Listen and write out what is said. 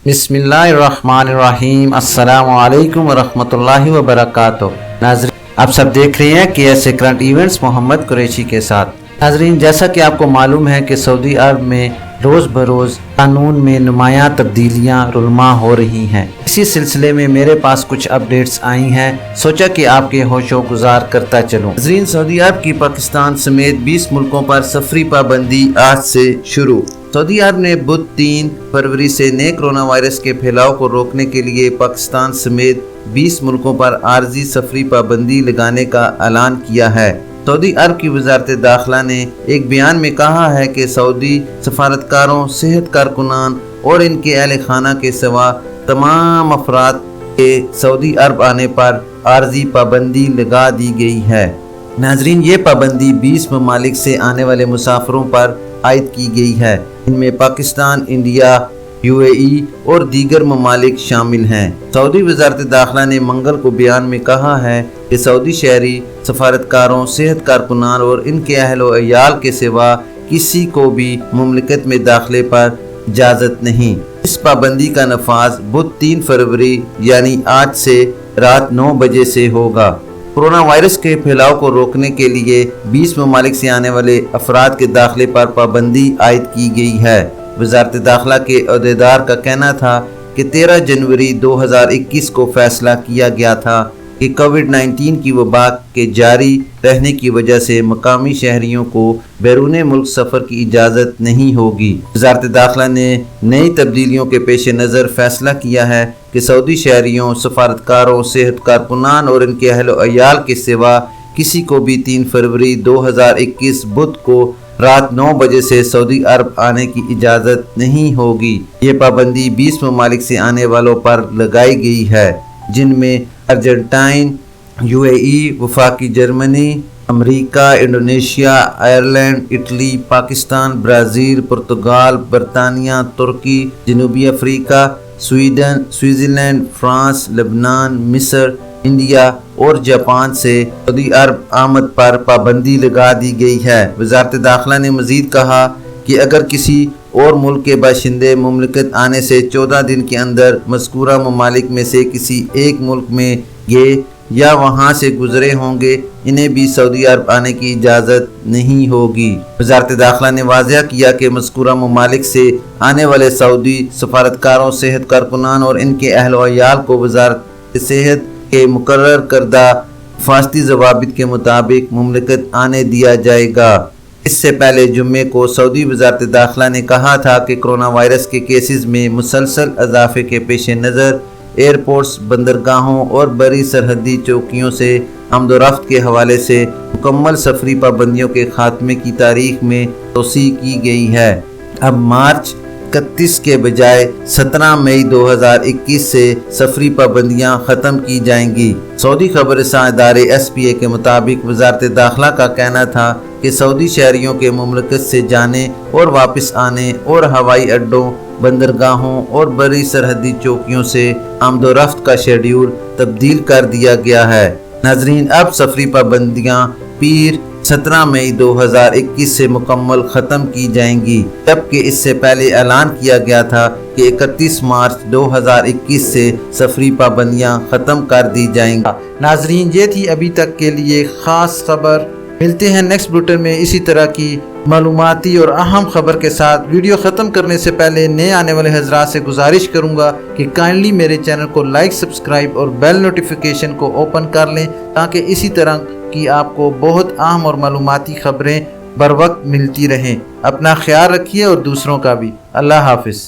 बिस्मिल्लाहिर्रहमानिर्रहीम। अस्सलामु अलैकुम वरहमतुल्लाहि वबरकातुहू। नाज़रीन, आप सब देख रहे हैं KSA current events Mohammad Qureshi के साथ। नाज़रीन, जैसा कि आपको मालूम है कि सऊदी अरब में रोज़ बरोज़ कानून में नुमायां तब्दीलियां रुलमा हो रही हैं। इसी सिलसिले में मेरे पास कुछ अपडेट्स आई हैं, सोचा कि आपके होशो गुजार करता चलूं। नाज़रीन, सऊदी अरब की पाकिस्तान समेत 20 मुल्कों पर सफरी पाबंदी आज से शुरू। सऊदी अरब ने बुध 3 फरवरी से नए कोरोना वायरस के फैलाव को रोकने के लिए पाकिस्तान समेत 20 मुल्कों पर आर्जी सफरी पाबंदी लगाने का ऐलान किया है। सऊदी अरब की वजारत दाखिला ने एक बयान में कहा है कि सऊदी सफारतकारों, सेहत कारकुनान और इनके अहल खाना के सिवा तमाम अफराद के सऊदी अरब आने पर आर्जी पाबंदी लगा दी गई है। नाजरीन, ये पाबंदी 20 ममालिक से आने वाले मुसाफिरों पर आयद की गई है। इनमें पाकिस्तान, इंडिया, UAE और दीगर ममालिक शामिल हैं। सऊदी वजारत दाखिला ने मंगल को बयान में कहा है कि सऊदी शहरी सफारतकारों, सेहत कारकुनान और इनके अहलो अयाल के सिवा किसी को भी मुमलिकत में दाखिले पर इजाज़त नहीं। इस पाबंदी का नफाज बुध 3 फरवरी यानी आज से रात 9 बजे से होगा। कोरोना वायरस के फैलाव को रोकने के लिए 20 ममालिक से आने वाले अफराद के दाखिले पर पाबंदी आयद की गई है। वजारत दाखिला के अहदेदार का कहना था कि 13 जनवरी 2021 को फैसला किया गया था कि कोविड-19 की वबा के जारी रहने की वजह से मकामी शहरियों को बैरून मुल्क सफ़र की इजाज़त नहीं होगी। वजारत दाखिला ने नई तब्दीलियों के पेश नज़र फैसला किया है कि सऊदी शहरियों, सफारतकारों, सेहत कारकुनान और इनके अहलो अयाल के सिवा किसी को भी 3 फरवरी 2021 बुध को रात 9 बजे से सऊदी अरब आने की इजाज़त नहीं होगी। ये पाबंदी 20 ममालिक से आने वालों पर लगाई गई है, जिनमें अर्जेंटाइन, UAE, वफाकी Germany, America, Indonesia, Ireland, Italy, Pakistan, Brazil, पुर्तगाल, बरतानिया, तुर्की, जनूबी Africa, Sweden, Switzerland, France, Lebanon, मिस्र, इंडिया और जापान से सऊदी अरब आमद पर पाबंदी लगा दी गई है। वजारत दाखिला ने मज़ीद कहा कि अगर किसी और मुल्क के बाशिंदे मुमलिकत आने से 14 दिन के अंदर मज़कूरा ममालिक में से किसी एक मुल्क में गए या वहाँ से गुजरे होंगे, इन्हें भी सऊदी अरब आने की इजाज़त नहीं होगी। वजारत दाखिला ने वाज़ह किया कि मज़कूरा ममालिक से आने वाले सऊदी सफारतकारों, सेहत कारकुनान और इनके अहलो अयाल को वजारत सेहत के मुकर्रर करदा हिफाजती ज़वाबित के मुताबिक मुमलिकत आने दिया जाएगा। इससे पहले जुम्मे को सऊदी वजारत दाखिला ने कहा था कि कोरोना वायरस के केसेस में मुसलसल इजाफे के पेश नज़र एयरपोर्ट्स, बंदरगाहों और बड़ी सरहदी चौकियों से आमदोरफ्त के हवाले से मुकम्मल सफरी पाबंदियों के खात्मे की तारीख में तोसी की गई है। अब मार्च 31 के बजाय 17 मई 2021 से सफरी पाबंदियां ख़त्म की जाएंगी। सऊदी खबरसां इदारे SPA के मुताबिक वजारत दाखिला का कहना था कि सऊदी शहरियों के मुमलिकत से जाने और वापस आने और हवाई अड्डों, बंदरगाहों और बड़ी सरहदी चौकियों से आमदोरफ्त का शेड्यूल तब्दील कर दिया गया है। नाजरीन, अब सफरी पाबंदियां पीर 17 मई 2021 से मुकम्मल ख़त्म की जाएंगी, जबकि इससे पहले ऐलान किया गया था कि 31 मार्च 2021 से सफरी पाबंदियां ख़त्म कर दी जाएंगी। नाजरीन, ये थी अभी तक के लिए ख़ास खबर। मिलते हैं नेक्स्ट बुलेटिन में इसी तरह की मालूमाती और अहम खबर के साथ। वीडियो ख़त्म करने से पहले नए आने वाले हजरात से गुजारिश करूंगा कि काइंडली मेरे चैनल को लाइक, सब्सक्राइब और बेल नोटिफिकेशन को ओपन कर लें, ताकि इसी तरह की आपको बहुत अहम और मालूमाती खबरें बर वक्त मिलती रहें। अपना ख्याल रखिए और दूसरों का भी। अल्लाह हाफिज़।